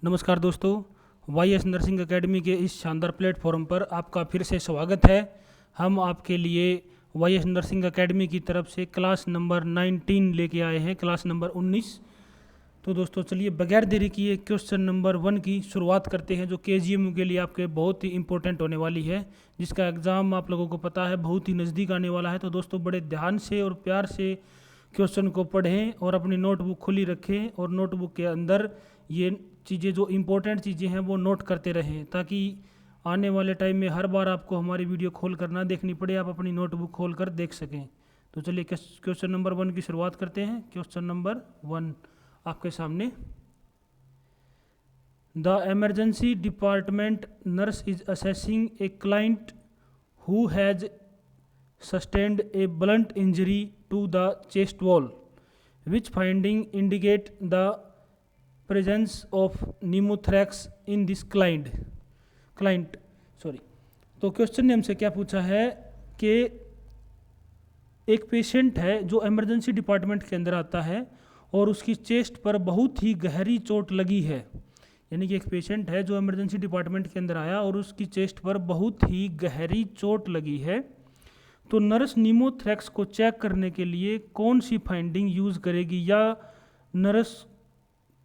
नमस्कार दोस्तों, YS nursing academy के इस शानदार प्लेटफॉर्म पर आपका फिर से स्वागत है। हम आपके लिए YS नर्सिंग एकेडमी की तरफ से क्लास नंबर 19 लेके आए हैं, क्लास नंबर 19। तो दोस्तों चलिए बगैर देरी किए क्वेश्चन नंबर 1 की शुरुआत करते हैं, जो KGMU के लिए आपके बहुत ही इंपॉर्टेंट होने वाली है, जिसका एग्ज़ाम आप लोगों को पता है बहुत ही नज़दीक आने वाला है। तो दोस्तों बड़े ध्यान से और प्यार से क्वेश्चन को पढ़ें और अपनी नोटबुक खुली रखें और नोटबुक के अंदर ये चीज़ें जो इम्पोर्टेंट चीज़ें हैं वो नोट करते रहें, ताकि आने वाले टाइम में हर बार आपको हमारी वीडियो खोल कर ना देखनी पड़े, आप अपनी नोटबुक खोल कर देख सकें। तो चलिए क्वेश्चन नंबर 1 की शुरुआत करते हैं। क्वेश्चन नंबर 1 आपके सामने। The emergency department nurse is assessing a client who has sustained a blunt injury to the chest wall, which finding indicate the presence of pneumothorax in this client sorry। तो question ने हमसे क्या पूछा है कि एक पेशेंट है जो इमरजेंसी डिपार्टमेंट के अंदर आता है और उसकी चेस्ट पर बहुत ही गहरी चोट लगी है। यानी कि एक पेशेंट है जो इमरजेंसी डिपार्टमेंट के अंदर आया और उसकी चेस्ट पर बहुत ही गहरी चोट लगी है, तो नर्स नीमोथ्रेक्स को चेक करने के लिए कौन सी फाइंडिंग यूज़ करेगी, या नर्स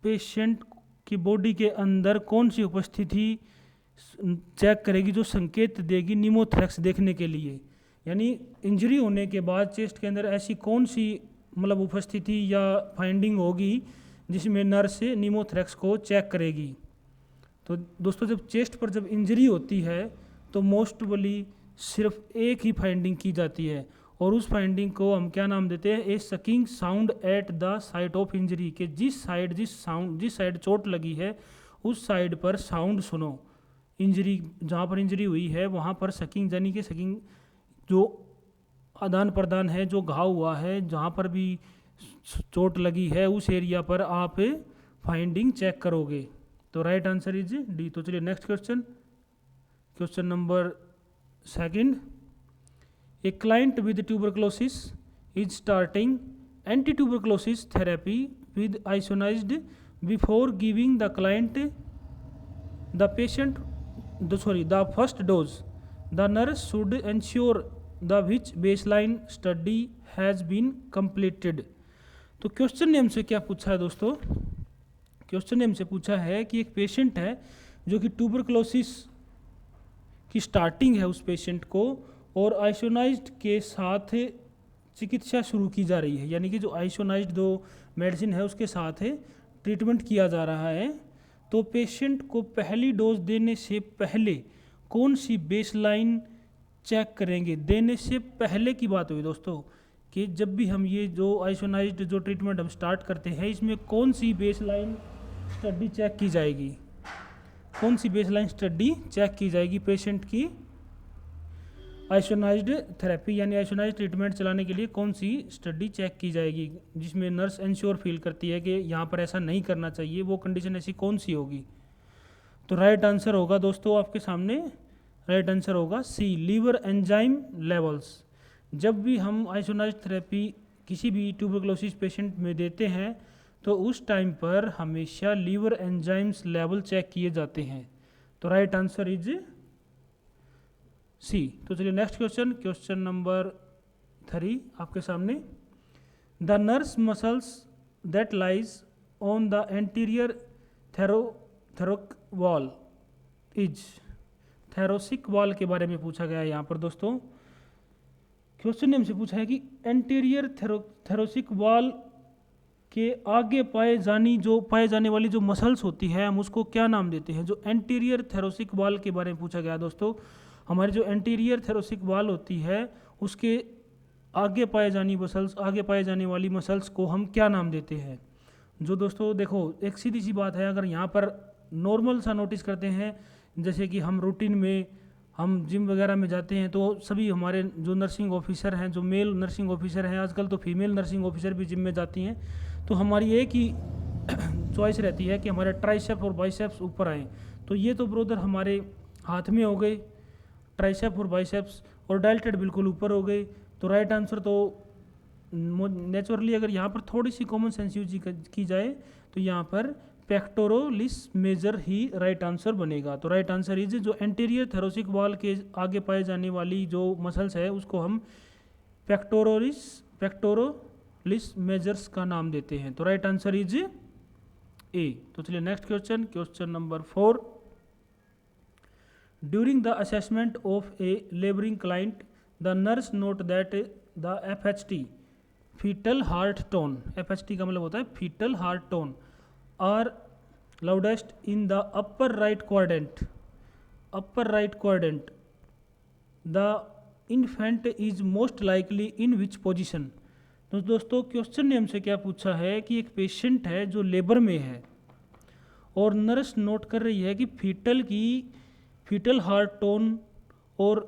पेशेंट की बॉडी के अंदर कौन सी उपस्थिति चेक करेगी जो संकेत देगी नीमोथ्रेक्स देखने के लिए। यानी इंजरी होने के बाद चेस्ट के अंदर ऐसी कौन सी उपस्थिति या फाइंडिंग होगी जिसमें नर्स नीमोथ्रेक्स को चेक करेगी। तो दोस्तों जब चेस्ट पर जब इंजरी होती है तो मोस्टली सिर्फ एक ही फाइंडिंग की जाती है, और उस फाइंडिंग को हम क्या नाम देते हैं, a sucking sound at the site of injury. के जिस साइड चोट लगी है उस साइड पर साउंड सुनो। इंजरी जहाँ पर इंजरी हुई है वहाँ पर सकिंग, यानी कि सकिंग जो आदान प्रदान है, जो घाव हुआ है, जहाँ पर भी चोट लगी है उस एरिया पर आप फाइंडिंग चेक करोगे। तो राइट आंसर इज डी। तो चलिए next question number 2। A client with tuberculosis is starting anti-tuberculosis therapy with isoniazid before giving the first dose. The nurse should ensure the which baseline study has been completed. तो question ने हमसे क्या पूछा है दोस्तों? Question ने हमसे पूछा है कि एक पेशेंट है जो कि ट्यूबरक्लोसिस की स्टार्टिंग है उस पेशेंट को, और आइसोनाइज्ड के साथ चिकित्सा शुरू की जा रही है। यानी कि जो आइसोनाइज्ड जो मेडिसिन है उसके साथ ट्रीटमेंट किया जा रहा है। तो पेशेंट को पहली डोज देने से पहले कौन सी बेसलाइन चेक करेंगे? देने से पहले की बात हुई दोस्तों, कि जब भी हम ये जो आइसोनाइज्ड जो ट्रीटमेंट हम स्टार्ट करते हैं इसमें कौन सी बेसलाइन स्टडी चेक की जाएगी? कौन सी बेसलाइन स्टडी चेक की जाएगी पेशेंट की आइसोनाइज्ड थेरेपी यानी आइसोनाइज्ड ट्रीटमेंट चलाने के लिए कौन सी स्टडी चेक की जाएगी, जिसमें नर्स इंश्योर फील करती है कि यहाँ पर ऐसा नहीं करना चाहिए, वो कंडीशन ऐसी कौन सी होगी? तो राइट आंसर होगा दोस्तों आपके सामने, राइट आंसर होगा सी, लीवर एंजाइम लेवल्स। जब भी हम आइसोनाइज्ड थेरेपी किसी भी ट्यूबरक्लोसिस पेशेंट में देते हैं तो उस टाइम पर हमेशा लीवर एंजाइम्स लेवल चेक किए जाते हैं। तो राइट आंसर इज सी। तो चलिए नेक्स्ट क्वेश्चन नंबर 3 आपके सामने। The nurse muscles that lies on the anterior thoracic wall is, thoracic wall के बारे में पूछा गया है यहाँ पर दोस्तों। क्वेश्चन ने हमसे पूछा है कि एंटीरियर थेरोसिक वॉल के आगे पाए जाने वाली जो मसल्स होती है हम उसको क्या नाम देते हैं? जो एंटीरियर थेरोसिक वॉल के बारे में पूछा गया दोस्तों। हमारी जो एंटीरियर थेरोसिक वॉल होती है उसके आगे पाए जाने वाली मसल्स को हम क्या नाम देते हैं? जो दोस्तों देखो एक सीधी सी बात है, अगर यहाँ पर नॉर्मल सा नोटिस करते हैं, जैसे कि हम रूटीन में हम जिम वगैरह में जाते हैं तो सभी हमारे जो नर्सिंग ऑफिसर हैं, जो मेल नर्सिंग ऑफिसर हैं, आजकल तो फीमेल नर्सिंग ऑफिसर भी जिम में जाती हैं, तो हमारी एक ही चॉइस रहती है कि हमारे ट्राइसेप और बाइसेप्स ऊपर आए। तो ये तो ब्रोदर हमारे हाथ में हो गए ट्राइसेप और बाइसेप्स, और डायल्टेड बिल्कुल ऊपर हो गए। तो राइट आंसर तो नेचुरली अगर यहाँ पर थोड़ी सी कॉमन सेंस यूज की जाए तो यहाँ पर पेक्टोरलिस मेजर ही राइट आंसर बनेगा। तो राइट आंसर इज जो एंटीरियर थोरेसिक वॉल के आगे पाए जाने वाली जो मसल्स है उसको हम पेक्टोरलिस मेजर्स का नाम देते हैं। तो राइट आंसर इज ए। तो चलिए next question, question number 4। During the assessment of a labouring client the nurse note that the FHT fetal heart tone, FHT का मतलब होता है fetal heart tone, are loudest in the upper right quadrant, the infant is most likely in which position. तो दोस्तों question ने हमसे क्या पूछा है कि एक पेशेंट है जो लेबर में है और नर्स नोट कर रही है कि फीटल हार्ट टोन और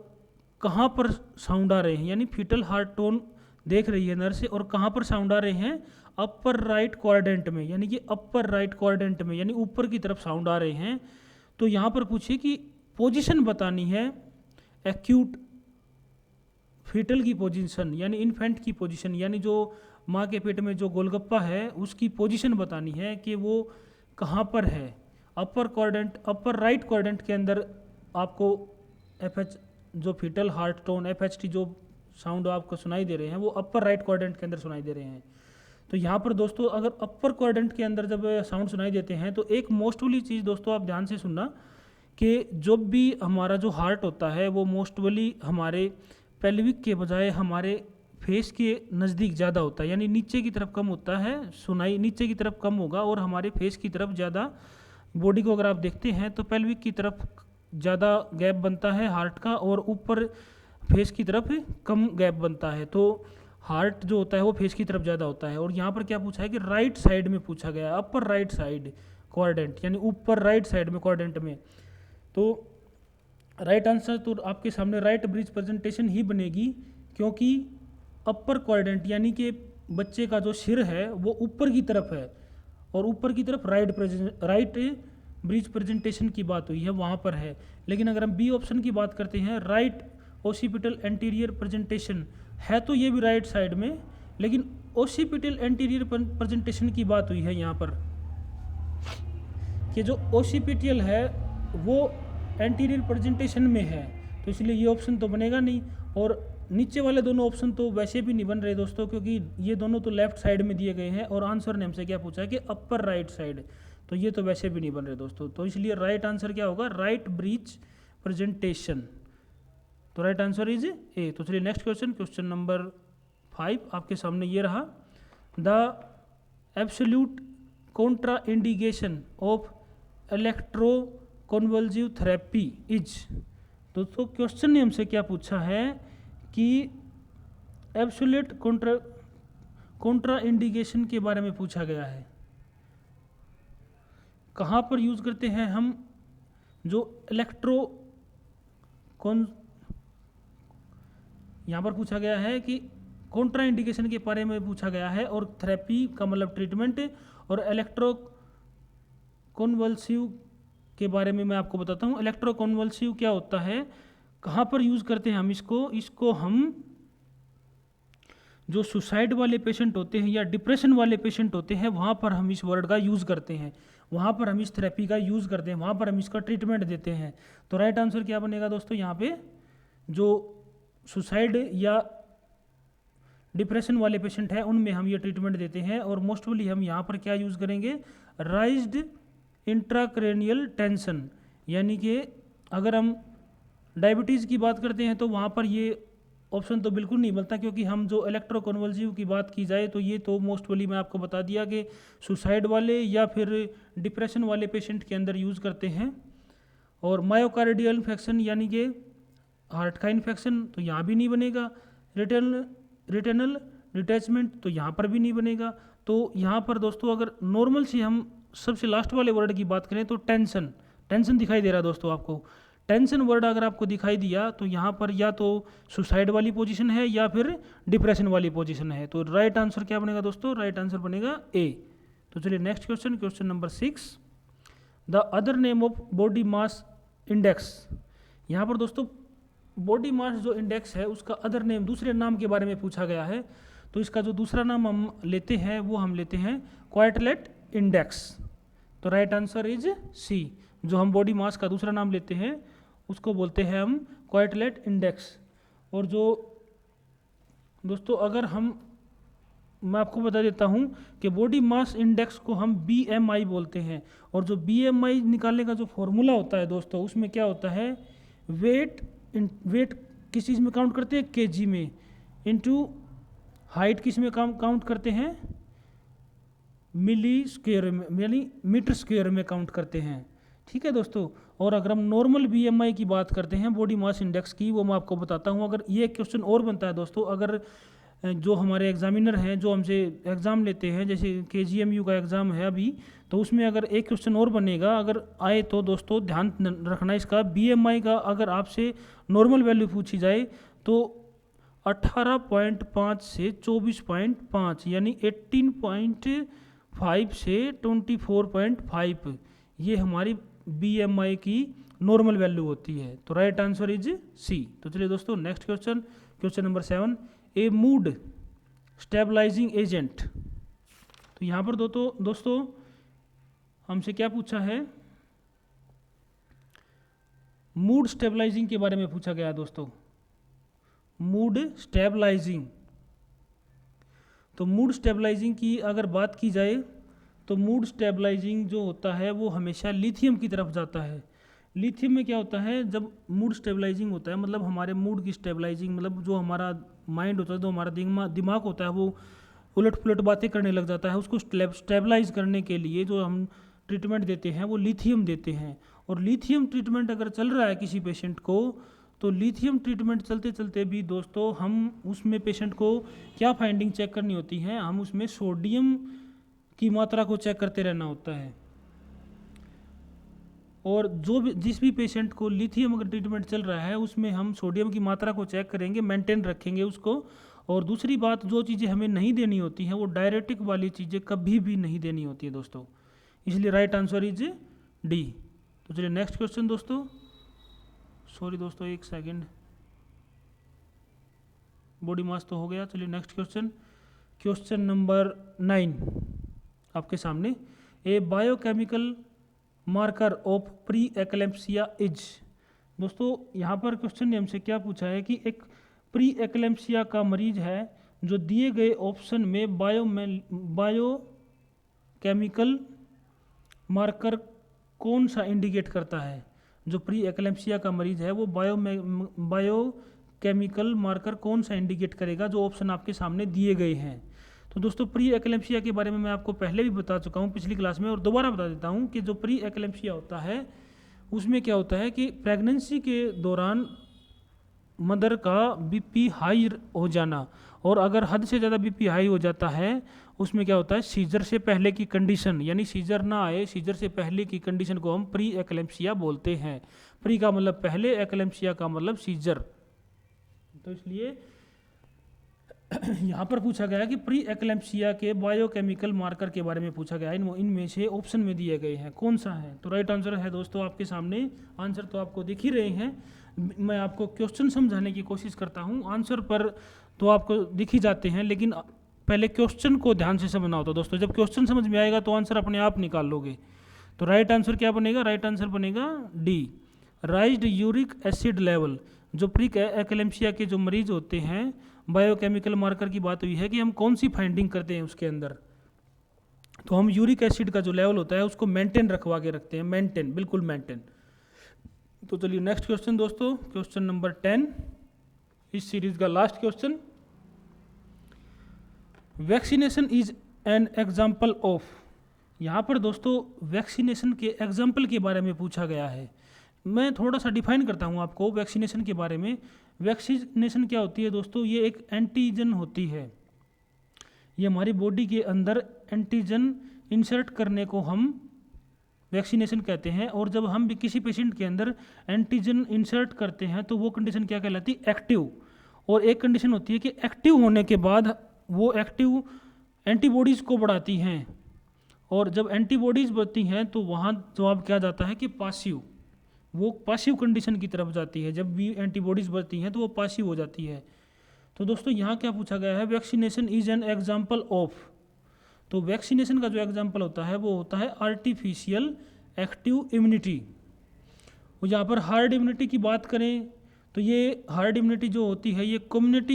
कहाँ पर साउंड आ रहे हैं, यानी फीटल हार्ट टोन देख रही है नर्स और कहाँ पर साउंड आ रहे हैं, अपर राइट क्वाड्रेंट में, यानी कि अपर राइट क्वाड्रेंट में, यानी ऊपर की तरफ साउंड आ रहे हैं। तो यहाँ पर पूछिए कि पोजीशन बतानी है, एक्यूट फीटल की पोजीशन यानी इन्फेंट की पोजीशन, यानी जो माँ के पेट में जो गोलगप्पा है उसकी पोजीशन बतानी है कि वो कहाँ पर है। अपर राइट क्वाड्रेंट के अंदर आपको FH जो फीटल हार्ट टोन FHT जो साउंड आपको सुनाई दे रहे हैं वो अपर राइट क्वाड्रेंट के अंदर सुनाई दे रहे हैं। तो यहाँ पर दोस्तों अगर अपर क्वाड्रेंट के अंदर जब साउंड सुनाई देते हैं तो एक मोस्टली चीज़ दोस्तों आप ध्यान से सुनना कि जब भी हमारा जो हार्ट होता है वो मोस्टली हमारे पेल्विक के बजाय हमारे फेस के नज़दीक ज़्यादा होता है, यानी नीचे की तरफ कम होता है, सुनाई नीचे की तरफ कम होगा और हमारे फेस की तरफ ज़्यादा। बॉडी को अगर आप देखते हैं तो पेल्विक की तरफ ज़्यादा गैप बनता है हार्ट का और ऊपर फेस की तरफ कम गैप बनता है। तो हार्ट जो होता है वो फेस की तरफ ज़्यादा होता है। और यहाँ पर क्या पूछा है कि राइट साइड में पूछा गया है, अपर राइट साइड क्वाड्रेंट, यानी ऊपर राइट साइड में क्वाड्रेंट में। तो राइट आंसर तो आपके सामने राइट ब्रिज प्रेजेंटेशन ही बनेगी, क्योंकि अपर क्वाड्रेंट यानी कि बच्चे का जो सिर है वो ऊपर की तरफ है और ऊपर की तरफ राइट ब्रिज प्रेजेंटेशन की बात हुई है वहाँ पर है। लेकिन अगर हम बी ऑप्शन की बात करते हैं, राइट ओसिपिटल एंटीरियर प्रेजेंटेशन, है तो ये भी राइट साइड में, लेकिन ओसिपिटल एंटीरियर प्रेजेंटेशन की बात हुई है यहाँ पर कि जो ओसिपिटल है वो एंटीरियर प्रेजेंटेशन में है, तो इसलिए ये ऑप्शन तो बनेगा नहीं। और नीचे वाले दोनों ऑप्शन तो वैसे भी नहीं बन रहे दोस्तों, क्योंकि ये दोनों तो लेफ्ट साइड में दिए गए हैं और आंसर ने हमसे क्या पूछा है कि अपर राइट साइड, तो ये तो वैसे भी नहीं बन रहे दोस्तों। तो इसलिए राइट आंसर क्या होगा, राइट ब्रिज प्रेजेंटेशन। तो राइट आंसर इज ए। तो चलिए नेक्स्ट क्वेश्चन, क्वेश्चन नंबर 5 आपके सामने ये रहा। The absolute Contra indication of electroconvulsive therapy is. दोस्तों क्वेश्चन ने हमसे क्या पूछा है कि एब्सोल्यूट कॉन्ट्रा इंडिकेशन के बारे में पूछा गया है। कहाँ पर यूज़ करते हैं हम जो यहाँ पर पूछा गया है कि कॉन्ट्रा इंडिकेशन के बारे में पूछा गया है, और थेरेपी का मतलब ट्रीटमेंट, और इलेक्ट्रोकन्वल्सिव के बारे में मैं आपको बताता हूँ। इलेक्ट्रोकन्वल्सिव क्या होता है, कहाँ पर यूज़ करते हैं हम इसको हम जो सुसाइड वाले पेशेंट होते हैं या डिप्रेशन वाले पेशेंट होते हैं वहाँ पर हम इस वर्ड का यूज़ करते हैं, वहाँ पर हम इस थेरेपी का यूज़ करते हैं, वहाँ पर हम इसका ट्रीटमेंट देते हैं। तो राइट आंसर क्या बनेगा दोस्तों, यहाँ पे जो सुसाइड या डिप्रेशन वाले पेशेंट हैं उनमें हम ये ट्रीटमेंट देते हैं। और मोस्टली हम यहाँ पर क्या यूज़ करेंगे, राइज्ड इंट्राक्रेनियल टेंशन, यानी कि अगर हम डायबिटीज़ की बात करते हैं तो वहाँ पर ये ऑप्शन तो बिल्कुल नहीं बनता, क्योंकि हम जो इलेक्ट्रोकन्वल्सिव की बात की जाए तो ये तो मोस्टली मैं आपको बता दिया कि सुसाइड वाले या फिर डिप्रेशन वाले पेशेंट के अंदर यूज़ करते हैं। और मायोकार्डियल इन्फेक्शन यानी कि हार्ट का इन्फेक्शन, तो यहाँ भी नहीं बनेगा। रिटेनल डिटैचमेंट, तो यहाँ पर भी नहीं बनेगा। तो यहाँ पर दोस्तों अगर नॉर्मल से हम सबसे लास्ट वाले वर्ड की बात करें तो टेंशन दिखाई दे रहा है दोस्तों आपको। टेंशन वर्ड अगर आपको दिखाई दिया तो यहाँ पर या तो सुसाइड वाली पोजीशन है या फिर डिप्रेशन वाली पोजीशन है। तो राइट आंसर क्या बनेगा दोस्तों, राइट आंसर बनेगा ए। तो चलिए next question, question number 6। The other name of body mass index. यहाँ पर दोस्तों बॉडी मास जो इंडेक्स है उसका अदर नेम, दूसरे नाम के बारे में पूछा गया है। तो इसका जो दूसरा नाम हम लेते हैं वो हम लेते हैं क्वार्टलेट इंडेक्स। तो राइट आंसर इज सी। जो हम बॉडी मास का दूसरा नाम लेते हैं उसको बोलते हैं हम क्वार्टलेट इंडेक्स। और जो दोस्तों अगर मैं आपको बता देता हूँ कि बॉडी मास इंडेक्स को हम BMI बोलते हैं। और जो BMI निकालने का जो फॉर्मूला होता है दोस्तों, उसमें क्या होता है, वेट किस चीज़ में काउंट करते हैं, केजी में, इनटू हाइट किस में काउंट करते हैं, मिली स्क्वायर में, यानी मीटर स्क्वायर में काउंट करते हैं। ठीक है दोस्तों। और अगर हम नॉर्मल BMI की बात करते हैं बॉडी मास इंडेक्स की, वो मैं आपको बताता हूँ। अगर ये क्वेश्चन और बनता है दोस्तों, अगर जो हमारे एग्जामिनर हैं जो हमसे एग्ज़ाम लेते हैं, जैसे KGMU का एग्ज़ाम है अभी, तो उसमें अगर एक क्वेश्चन और बनेगा अगर आए तो दोस्तों ध्यान रखना इसका, BMI का अगर आपसे नॉर्मल वैल्यू पूछी जाए तो 18.5 से 24.5 यानी 18.5 से 24.5 ये हमारी BMI की नॉर्मल वैल्यू होती है। तो राइट आंसर इज सी। तो चलिए दोस्तों नेक्स्ट क्वेश्चन, क्वेश्चन नंबर 7, ए मूड स्टेबलाइजिंग एजेंट। तो यहाँ पर दोस्तों हमसे क्या पूछा है, मूड स्टेबलाइजिंग के बारे में पूछा गया दोस्तों। मूड स्टेबलाइजिंग, तो मूड स्टेबलाइजिंग की अगर बात की जाए तो मूड स्टेबलाइजिंग जो होता है वो हमेशा लिथियम की तरफ जाता है। लिथियम में क्या होता है, जब मूड स्टेबलाइजिंग होता है मतलब हमारे मूड की स्टेबलाइजिंग, मतलब जो हमारा माइंड होता है, जो हमारा दिमाग होता है, वो उलट पुलट बातें करने लग जाता है। उसको स्टेबलाइज करने के लिए जो हम ट्रीटमेंट देते हैं वो लिथियम देते हैं। और लिथियम ट्रीटमेंट अगर चल रहा है किसी पेशेंट को, तो लिथियम ट्रीटमेंट चलते चलते भी दोस्तों हम उसमें पेशेंट को क्या फाइंडिंग चेक करनी होती है, हम उसमें सोडियम की मात्रा को चेक करते रहना होता है। और जिस भी पेशेंट को लिथियम अगर ट्रीटमेंट चल रहा है उसमें हम सोडियम की मात्रा को चेक करेंगे, मेंटेन रखेंगे उसको। और दूसरी बात, जो चीज़ें हमें नहीं देनी होती हैं वो डायरेटिक वाली चीज़ें कभी भी नहीं देनी होती है दोस्तों। इसलिए राइट आंसर इज डी। तो चलिए नेक्स्ट क्वेश्चन दोस्तों, सॉरी दोस्तों एक सेकेंड, बॉडी मास तो हो गया। चलिए नेक्स्ट क्वेश्चन, क्वेश्चन नंबर 9 आपके सामने, a biochemical marker of pre eclampsia is. दोस्तों यहाँ पर क्वेश्चन ने हमसे क्या पूछा है कि एक प्री एक्लेम्पसिया का मरीज है जो दिए गए ऑप्शन में बायोकेमिकल मार्कर कौन सा इंडिकेट करता है। जो प्री एक्लेम्पसिया का मरीज है वो बायोकेमिकल मार्कर कौन सा इंडिकेट करेगा, जो ऑप्शन आपके सामने दिए गए हैं। तो दोस्तों प्री एक्लेम्पसिया के बारे में मैं आपको पहले भी बता चुका हूँ पिछली क्लास में, और दोबारा बता देता हूँ कि जो प्री एक्लेम्पसिया होता है उसमें क्या होता है कि प्रेगनेंसी के दौरान मदर का BP हाई हो जाना, और अगर हद से ज़्यादा BP हाई हो जाता है उसमें क्या होता है, सीजर से पहले की कंडीशन, यानी सीजर ना आए, सीजर से पहले की कंडीशन को हम प्री एक्लेम्पसिया बोलते हैं। प्री का मतलब पहले, एक्लेम्पसिया का मतलब सीजर। तो इसलिए यहाँ पर पूछा गया कि प्री एक्लेम्पसिया के बायोकेमिकल मार्कर के बारे में पूछा गया है। इनमें से ऑप्शन में दिए गए हैं कौन सा है। तो राइट आंसर है दोस्तों आपके सामने, आंसर तो आपको दिख ही रहे हैं, मैं आपको क्वेश्चन समझाने की कोशिश करता हूँ। आंसर पर तो आपको दिख ही जाते हैं, लेकिन पहले क्वेश्चन को ध्यान से समझना होता है दोस्तों। जब क्वेश्चन समझ में आएगा तो आंसर अपने आप निकाल लोगे। तो राइट आंसर क्या बनेगा, राइट आंसर बनेगा डी, राइज्ड यूरिक एसिड लेवल। जो प्री एक्लेम्पसिया के जो मरीज होते हैं, बायोकेमिकल मार्कर की बात हुई है कि हम कौन सी फाइंडिंग करते हैं उसके अंदर, तो हम यूरिक एसिड का जो लेवल होता है उसको मेंटेन रखवा के रखते हैं, मेंटेन, बिल्कुल मेंटेन। तो चलिए नेक्स्ट क्वेश्चन दोस्तों, क्वेश्चन नंबर 10 इस सीरीज का last question, vaccination is an example of. यहाँ पर दोस्तों वैक्सीनेशन के एग्जाम्पल के बारे में पूछा गया है। मैं थोड़ा सा डिफाइन करता हूँ आपको वैक्सीनेशन के बारे में। वैक्सीनेशन क्या होती है दोस्तों, ये एक एंटीजन होती है, ये हमारी बॉडी के अंदर एंटीजन इंसर्ट करने को हम वैक्सीनेशन कहते हैं। और जब हम भी किसी पेशेंट के अंदर एंटीजन इंसर्ट करते हैं तो वो कंडीशन क्या कहलाती है, एक्टिव। और एक कंडीशन होती है कि एक्टिव होने के बाद वो एक्टिव एंटीबॉडीज़ को बढ़ाती हैं, और जब एंटीबॉडीज़ बढ़ती हैं तो वहाँ जवाब क्या जाता है कि पासिव, वो पासिव कंडीशन की तरफ जाती है। जब भी एंटीबॉडीज़ बढ़ती हैं तो वो पासिव हो जाती है। तो दोस्तों यहाँ क्या पूछा गया है, vaccination is an example of. तो वैक्सीनेशन का जो एग्जाम्पल होता है वो होता है आर्टिफिशियल एक्टिव इम्यूनिटी। और यहाँ पर हार्ड इम्यूनिटी की बात करें तो ये हार्ड इम्यूनिटी जो होती है ये कम्युनिटी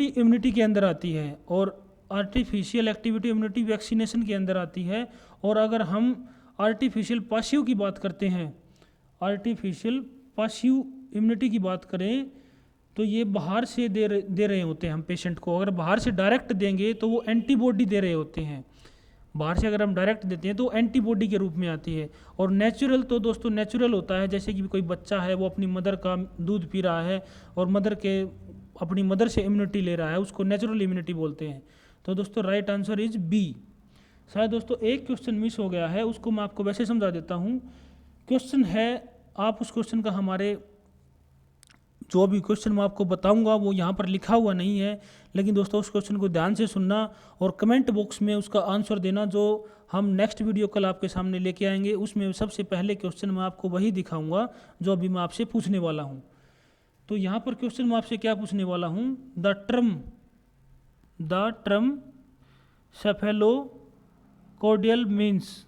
इम्यूनिटी के अंदर आती है, और आर्टिफिशियल एक्टिविटी इम्यूनिटी वैक्सीनेशन के अंदर आती है। और अगर हम आर्टिफिशियल पासिव की बात करते हैं, आर्टिफिशियल पासिव इम्यूनिटी की बात करें तो ये बाहर से दे रहे होते हैं हम पेशेंट को। अगर बाहर से डायरेक्ट देंगे तो वो एंटीबॉडी दे रहे होते हैं, बाहर से अगर हम डायरेक्ट देते हैं तो एंटीबॉडी के रूप में आती है। और नेचुरल तो दोस्तों नेचुरल होता है, जैसे कि कोई बच्चा है वो अपनी मदर का दूध पी रहा है और अपनी मदर से इम्यूनिटी ले रहा है, उसको नेचुरल इम्यूनिटी बोलते हैं। तो दोस्तों राइट आंसर इज बी। शायद दोस्तों एक क्वेश्चन मिस हो गया है, उसको मैं आपको वैसे समझा देता हूँ। क्वेश्चन है, आप उस क्वेश्चन का हमारे जो भी क्वेश्चन मैं आपको बताऊंगा वो यहाँ पर लिखा हुआ नहीं है, लेकिन दोस्तों उस क्वेश्चन को ध्यान से सुनना और कमेंट बॉक्स में उसका आंसर देना। जो हम नेक्स्ट वीडियो कल आपके सामने लेके आएंगे उसमें सबसे पहले क्वेश्चन मैं आपको वही दिखाऊंगा जो अभी मैं आपसे पूछने वाला हूँ। तो यहाँ पर क्वेश्चन मैं आपसे क्या पूछने वाला हूँ, द टर्म सेफेलोकोडियल मीन्स,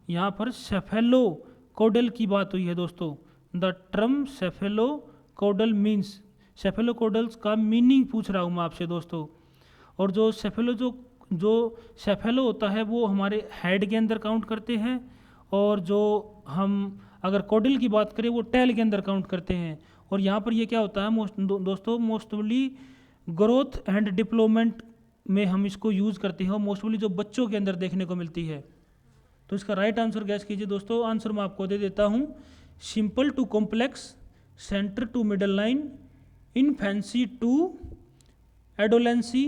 यहाँ पर सेफेलोकोडियल की बात हुई है दोस्तों। द टर्म सेफेलोकोडल मीन्स, सेफेलोकोडल्स का मीनिंग पूछ रहा हूँ मैं आपसे दोस्तों। और जो सेफेलो होता है वो हमारे हेड के अंदर काउंट करते हैं, और जो हम अगर कोडल की बात करें वो टेल के अंदर काउंट करते हैं। और यहाँ पर ये क्या होता है दोस्तों, मोस्टली ग्रोथ एंड डेवलपमेंट में हम इसको यूज़ करते हैं, और मोस्टली जो बच्चों के अंदर देखने को मिलती है। तो इसका राइट आंसर गैस कीजिए दोस्तों। आंसर मैं आपको दे देता हूँ, simple to complex, centre to middle line, infancy to adolescence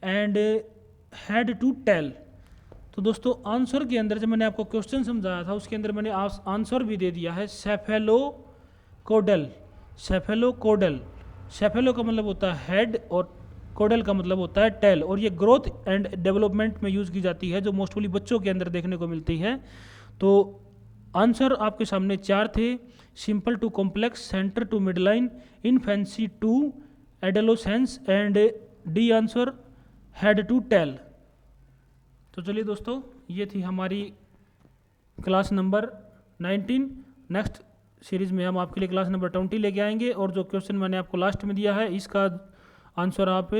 and head to tail. तो दोस्तों आंसर के अंदर जब मैंने आपको क्वेश्चन समझाया था उसके अंदर मैंने आंसर भी दे दिया है, सेफेलोकोडल। सेफेलो का मतलब होता है हेड और कोडल का मतलब होता है टेल, और ये ग्रोथ एंड डेवलपमेंट में यूज़ की जाती है जो मोस्टली बच्चों के अंदर देखने को मिलती है। तो आंसर आपके सामने 4 थे, simple to complex, centre to mid line, infancy to adolescence and the answer head to tail. तो चलिए दोस्तों ये थी हमारी क्लास नंबर 19। नेक्स्ट सीरीज़ में हम आपके लिए क्लास नंबर 20 लेके आएंगे, और जो क्वेश्चन मैंने आपको लास्ट में दिया है इसका आंसर आप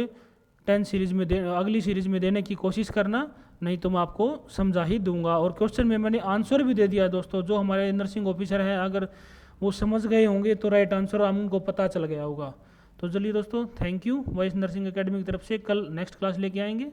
10 सीरीज़ में अगली सीरीज़ में देने की कोशिश करना, नहीं तो मैं आपको समझा ही दूंगा। और क्वेश्चन में मैंने आंसर भी दे दिया है दोस्तों, जो हमारे नर्सिंग ऑफिसर हैं अगर वो समझ गए होंगे तो राइट आंसर उनको पता चल गया होगा। तो चलिए दोस्तों, thank you. Voice nursing academy की तरफ से कल नेक्स्ट क्लास लेके आएंगे।